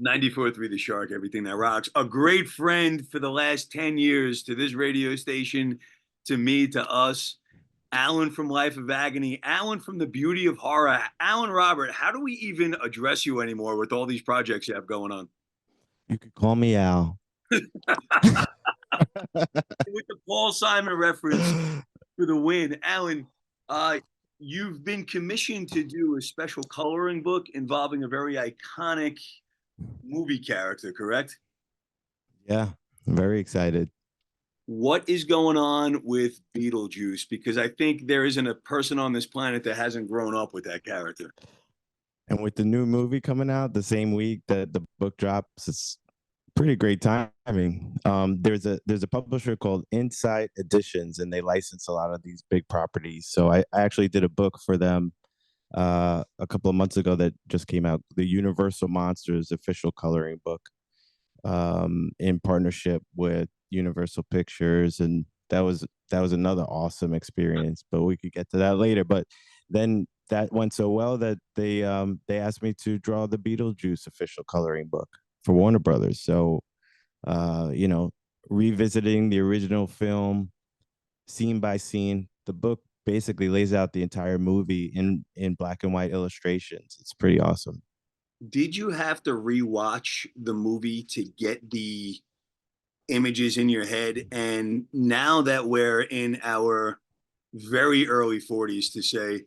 94.3 The Shark, everything that rocks. A great friend for the last 10 years to this radio station, to me, to us. Alan from Life of Agony, Alan from The Beauty of Horror. Alan Robert, how do we even address you anymore with all these projects you have going on? You could call me Al. With the Paul Simon reference for the win, Alan, uh, you've been commissioned to do a special coloring book involving a very iconic movie character, correct? Yeah, I'm very excited. What is going on with Beetlejuice? Because I think there isn't a person on this planet that hasn't grown up with that character. And with the new movie coming out the same week that the book drops, it's pretty great timing. There's a publisher called Insight Editions, and they license a lot of these big properties. So I actually did a book for them a couple of months ago that just came out, the Universal Monsters official coloring book, in partnership with Universal Pictures, and that was another awesome experience. But we could get to that later. But then that went so well that they asked me to draw the Beetlejuice official coloring book for Warner Brothers. So you know, revisiting the original film scene by scene. The book basically lays out the entire movie in black and white illustrations. It's pretty awesome. Did you have to rewatch the movie to get the images in your head? And now that we're in our very early 40s, to say,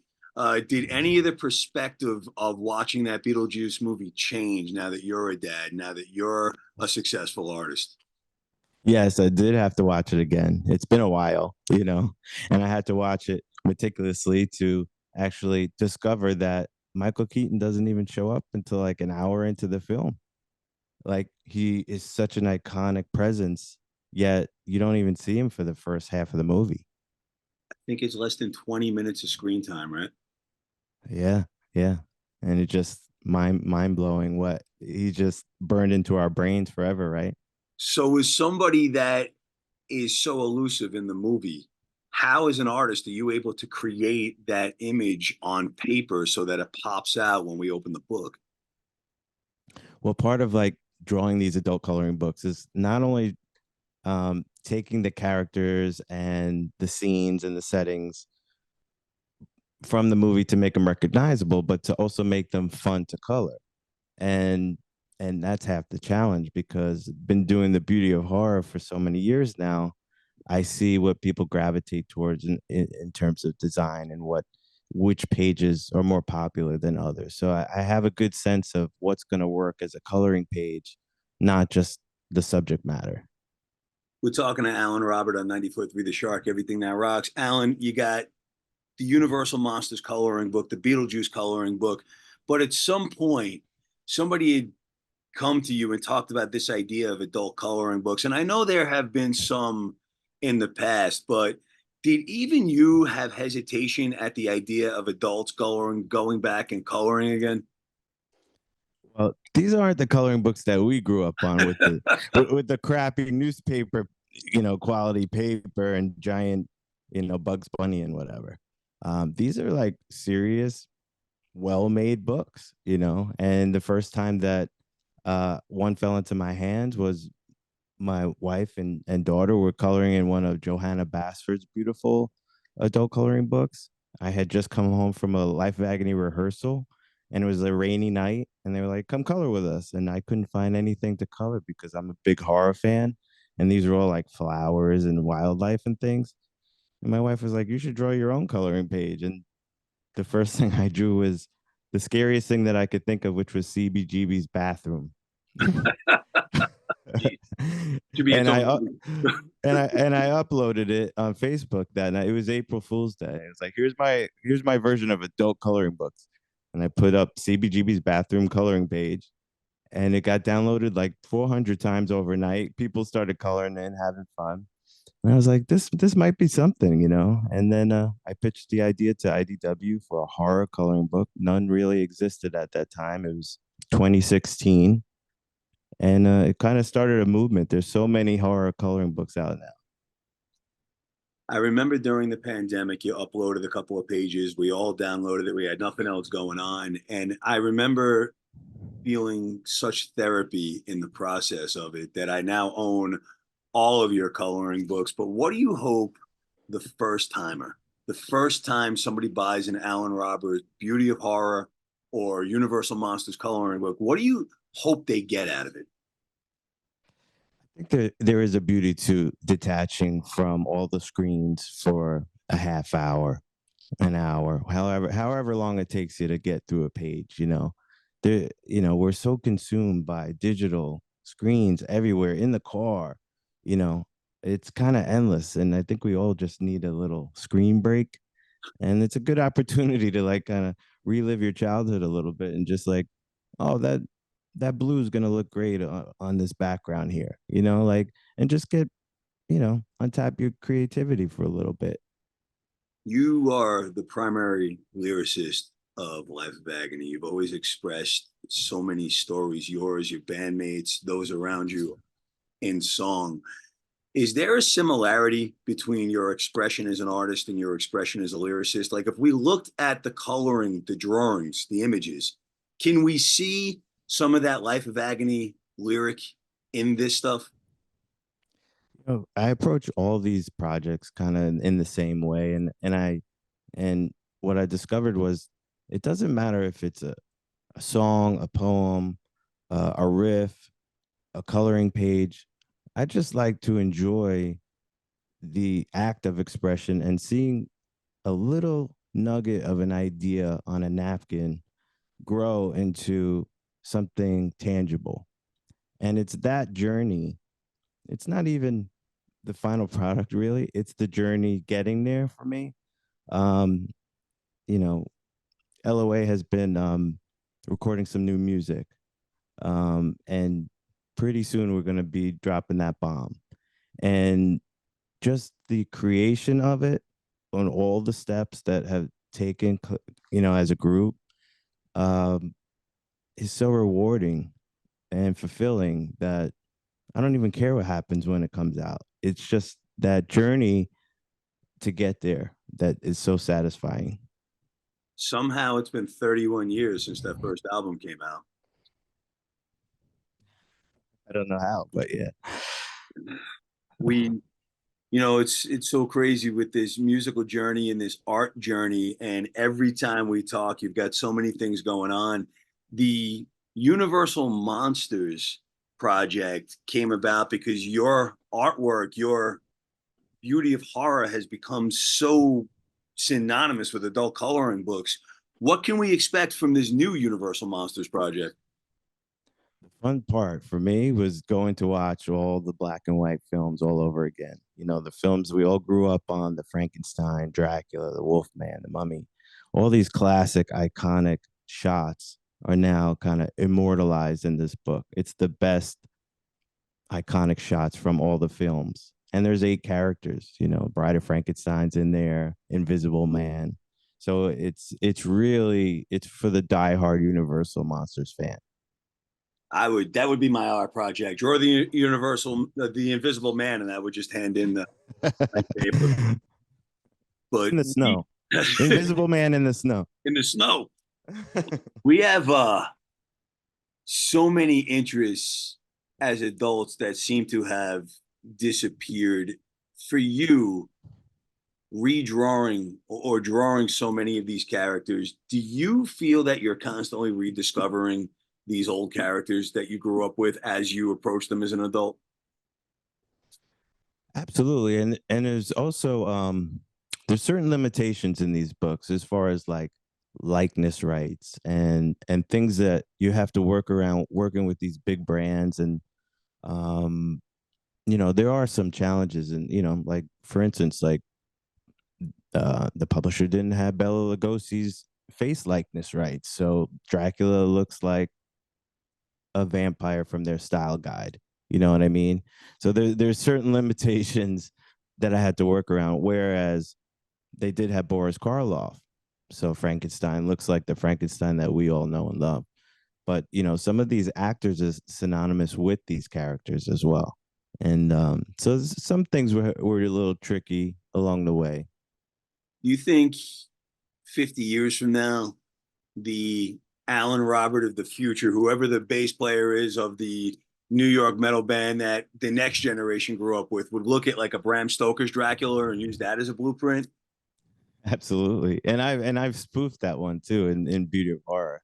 did any of the perspective of watching that Beetlejuice movie change now that you're a dad, now that you're a successful artist? Yes, I did have to watch it again. It's been a while, and I had to watch it meticulously to actually discover that Michael Keaton doesn't even show up until like an hour into the film. Like he is such an iconic presence, yet you don't even see him for the first half of the movie. I think it's less than 20 minutes of screen time, right? Yeah, yeah. And it just mind blowing what he just burned into our brains forever, right? So, as somebody that is so elusive in the movie, how, as an artist, are you able to create that image on paper so that it pops out when we open the book? Well, part of like drawing these adult coloring books is not only taking the characters and the scenes and the settings from the movie to make them recognizable, but to also make them fun to color. And that's half the challenge because I've been doing the beauty of horror for so many years now. I see what people gravitate towards in terms of design and which pages are more popular than others. So I have a good sense of what's going to work as a coloring page, not just the subject matter. We're talking to Alan Robert on 94.3 The Shark, everything that rocks. Alan, you got the Universal Monsters coloring book, the Beetlejuice coloring book, but at some point, somebody had come to you and talked about this idea of adult coloring books. And I know there have been some in the past, but did even you have hesitation at the idea of adults going back and coloring again? Well, these aren't the coloring books that we grew up on with the with the crappy newspaper, quality paper and giant, Bugs Bunny and whatever. These are like serious, well-made books, And the first time that one fell into my hands was my wife and daughter were coloring in one of Johanna Basford's beautiful adult coloring books. I had just come home from a Life of Agony rehearsal, and it was a rainy night, and they were like, "Come color with us," and I couldn't find anything to color because I'm a big horror fan, and these are all like flowers and wildlife and things. And my wife was like, "You should draw your own coloring page," and the first thing I drew was the scariest thing that I could think of, which was CBGB's bathroom. Should be its and own I movie. and I uploaded it on Facebook that night. It was April Fool's Day. It was like, here's my version of adult coloring books, and I put up CBGB's bathroom coloring page, and it got downloaded like 400 times overnight. People started coloring and having fun, and I was like, this might be something. And then I pitched the idea to IDW for a horror coloring book. None really existed at that time. It was 2016, and it kind of started a movement. There's so many horror coloring books out now. I remember during the pandemic, you uploaded a couple of pages. We all downloaded it. We had nothing else going on. And I remember feeling such therapy in the process of it that I now own all of your coloring books. But what do you hope the first timer, the first time somebody buys an Alan Roberts Beauty of Horror or Universal Monsters coloring book, what do you hope they get out of it? I think there is a beauty to detaching from all the screens for a half hour, an hour, however long it takes you to get through a page. We're so consumed by digital screens everywhere in the car. You know, it's kind of endless, and I think we all just need a little screen break. And it's a good opportunity to like kind of relive your childhood a little bit and just like, oh, that blue is gonna look great on this background here, like, and just get, untap your creativity for a little bit. You are the primary lyricist of Life of Agony. You've always expressed so many stories, yours, your bandmates, those around you, in song. Is there a similarity between your expression as an artist and your expression as a lyricist? Like if we looked at the coloring, the drawings, the images, can we see some of that Life of Agony lyric in this stuff? I approach all these projects kind of in the same way, and what I discovered was it doesn't matter if it's a song, a poem, a riff, a coloring page. I just like to enjoy the act of expression and seeing a little nugget of an idea on a napkin grow into something tangible. And it's that journey. It's not even the final product, really. It's the journey getting there for me. Um, you know, LOA has been recording some new music. And pretty soon we're going to be dropping that bomb. And just the creation of it on all the steps that have taken, as a group, um, is so rewarding and fulfilling that I don't even care what happens when it comes out. It's just that journey to get there that is so satisfying. Somehow it's been 31 years since that first album came out. I don't know how, but yeah. We it's so crazy with this musical journey and this art journey. And every time we talk, you've got so many things going on. The Universal Monsters project came about because your artwork, your Beauty of Horror has become so synonymous with adult coloring books. What can we expect from this new Universal Monsters project? The fun part for me was going to watch all the black and white films all over again. The films we all grew up on, the Frankenstein, Dracula, the Wolfman, the Mummy, all these classic, iconic shots are now kind of immortalized in this book. It's the best iconic shots from all the films. And there's 8 characters, Bride of Frankenstein's in there, Invisible Man. So it's for the diehard Universal Monsters fan. That would be my art project. Draw the Invisible Man, and I would just hand in the paper. But In the snow. Invisible Man in the snow. in the snow. We have so many interests as adults that seem to have disappeared. For you, redrawing or drawing so many of these characters, do you feel that you're constantly rediscovering these old characters that you grew up with as you approach them as an adult? Absolutely. And there's also there's certain limitations in these books as far as like likeness rights and things that you have to work around working with these big brands. And there are some challenges, and like for instance, like the publisher didn't have Bela Lugosi's face likeness rights, so Dracula looks like a vampire from their style guide. You know what I mean? So there's certain limitations that I had to work around. Whereas they did have Boris Karloff, so Frankenstein looks like the Frankenstein that we all know and love. But some of these actors is synonymous with these characters as well, and so some things were a little tricky along the way. You think 50 years from now, the Alan Robert of the future, whoever the bass player is of the New York metal band that the next generation grew up with, would look at like a Bram Stoker's Dracula and use that as a blueprint. Absolutely. And I've spoofed that one too in Beauty of Horror.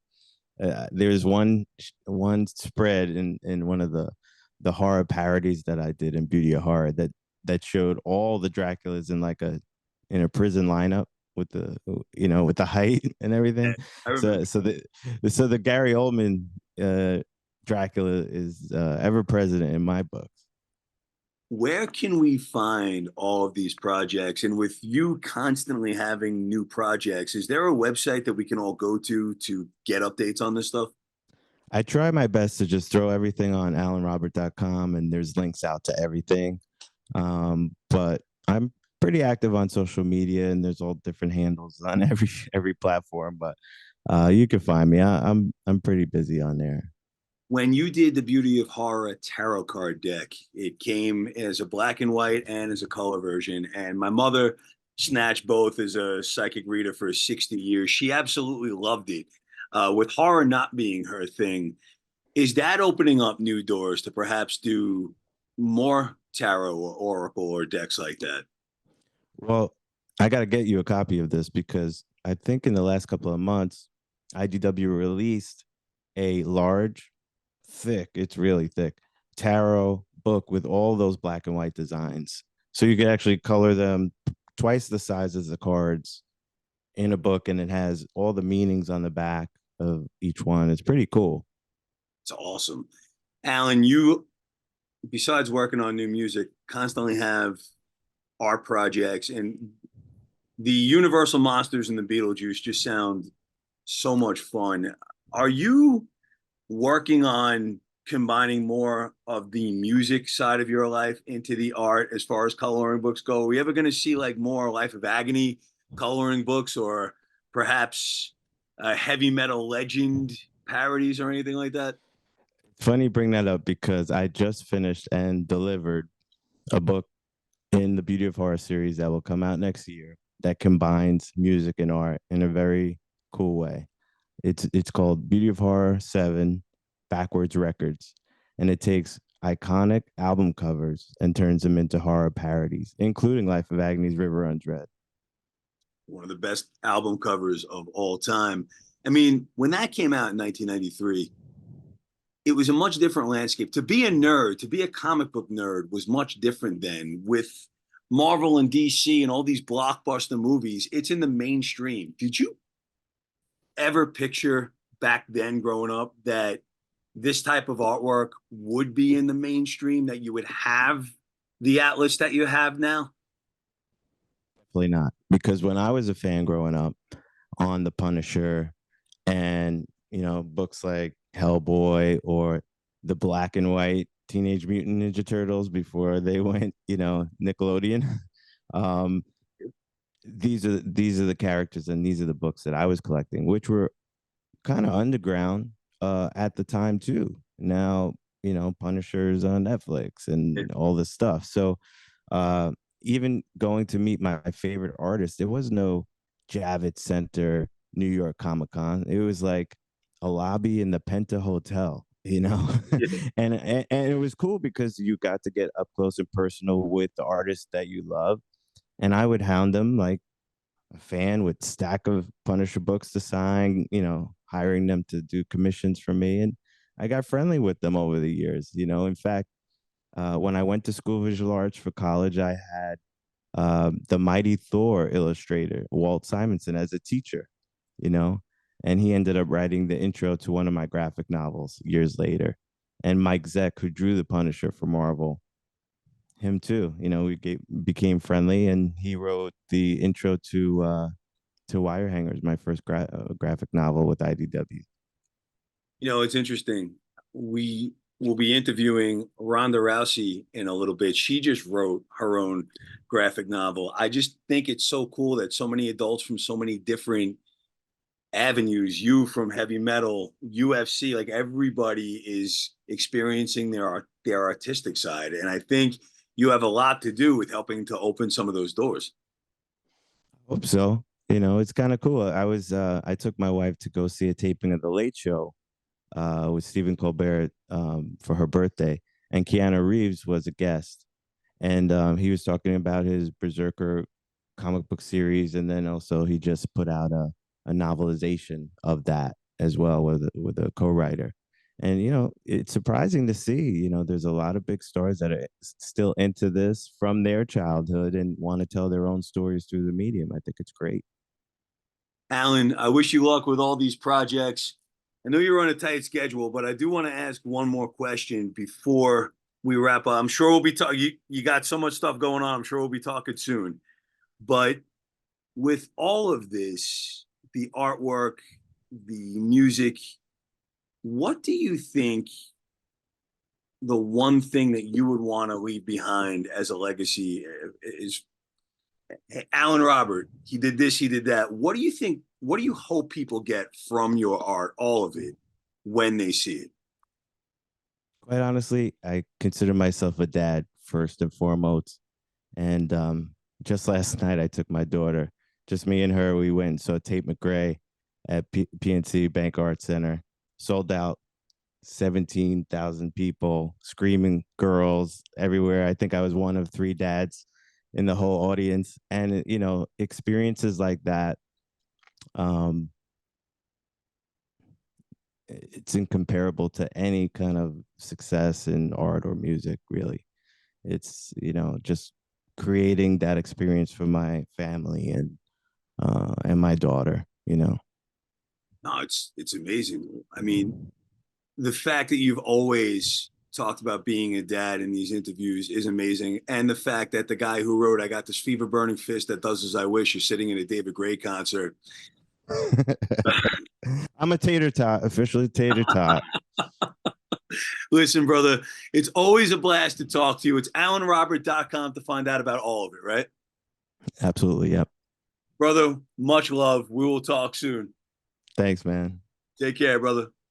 There's one spread in one of the horror parodies that I did in Beauty of Horror that showed all the Draculas in a prison lineup with the with the height and Yeah, everything. I So remember. so the Gary Oldman Dracula is ever present in my books. Where can we find all of these projects? And with you constantly having new projects, is there a website that we can all go to get updates on this stuff? I try my best to just throw everything on alanrobert.com, and there's links out to everything. But I'm pretty active on social media, and there's all different handles on every platform. But you can find me. I'm pretty busy on there. When you did the Beauty of Horror tarot card deck, it came as a black and white and as a color version. And my mother snatched both as a psychic reader for 60 years. She absolutely loved it. With horror not being her thing, is that opening up new doors to perhaps do more tarot or oracle or decks like that? Well, I got to get you a copy of this because I think in the last couple of months, IDW released a large, thick, it's really thick, tarot book with all those black and white designs. So you could actually color them twice the size as the cards in a book, and it has all the meanings on the back of each one. It's pretty cool. It's awesome. Alan, you, besides working on new music, constantly have art projects, and the Universal Monsters and the Beetlejuice just sound so much fun. Are you working on combining more of the music side of your life into the art as far as coloring books go? Are we ever going to see like more Life of Agony coloring books, or perhaps heavy metal legend parodies or anything like that? Funny you bring that up because I just finished and delivered a book in the Beauty of Horror series that will come out next year that combines music and art in a very cool way. It's called Beauty of Horror 7 Backwards Records, and it takes iconic album covers and turns them into horror parodies, including Life of Agony's River Runs Red. One of the best album covers of all time. I mean, when that came out in 1993, it was a much different landscape. To be a nerd, to be a comic book nerd was much different then with Marvel and DC and all these blockbuster movies. It's in the mainstream. Did you ever picture back then growing up that this type of artwork would be in the mainstream, that you would have the Atlas that you have now? Definitely not, because when I was a fan growing up on The Punisher and books like Hellboy or the black and white Teenage Mutant Ninja Turtles before they went Nickelodeon. um, these are the characters and these are the books that I was collecting, which were kind of underground at the time too. Now Punisher's on Netflix and all this stuff. So uh, even going to meet my favorite artist, there was no Javits Center, New York Comic Con. It was like a lobby in the Penta Hotel, Yeah. and it was cool because you got to get up close and personal with the artists that you love. And I would hound them like a fan with stack of Punisher books to sign, hiring them to do commissions for me. And I got friendly with them over the years. In fact, when I went to school visual arts for college, I had the Mighty Thor illustrator, Walt Simonson, as a teacher, you know, and he ended up writing the intro to one of my graphic novels years later. And Mike Zeck, who drew the Punisher for Marvel, him too. Became friendly, and he wrote the intro to Wire Hangers, my first graphic novel with IDW. It's interesting. We will be interviewing Ronda Rousey in a little bit. She just wrote her own graphic novel. I just think it's so cool that so many adults from so many different avenues, you from heavy metal, UFC, like everybody is experiencing their artistic side. And I think you have a lot to do with helping to open some of those doors. Hope so. it's kind of cool. I took my wife to go see a taping of The Late Show with Stephen Colbert for her birthday, and Keanu Reeves was a guest, and he was talking about his Berserker comic book series, and then also he just put out a novelization of that as well with a co-writer. And it's surprising to see, there's a lot of big stars that are still into this from their childhood and want to tell their own stories through the medium. I think it's great. Alan, I wish you luck with all these projects. I know you're on a tight schedule, but I do want to ask one more question before we wrap up. I'm sure we'll be talking. You got so much stuff going on. I'm sure we'll be talking soon. But with all of this, the artwork, the music, what do you think the one thing that you would want to leave behind as a legacy is? Alan Robert, he did this, he did that. What do you think? What do you hope people get from your art, all of it, when they see it? Quite honestly, I consider myself a dad first and foremost. And just last night, I took my daughter, just me and her. We went and saw Tate McRae at PNC Bank Arts Center, sold out, 17,000 people, screaming girls everywhere. I think I was one of three dads in the whole audience. And, experiences like that, um, it's incomparable to any kind of success in art or music, really. It's, just creating that experience for my family and my daughter. No, it's amazing. I mean, the fact that you've always talked about being a dad in these interviews is amazing. And the fact that the guy who wrote I Got This Fever Burning Fist That Does As I Wish is sitting in a David Gray concert. I'm a tater tot, officially tater tot. Listen, brother, it's always a blast to talk to you. It's alanrobert.com to find out about all of it, right? Absolutely. Yep. Brother, much love. We will talk soon. Thanks, man. Take care, brother.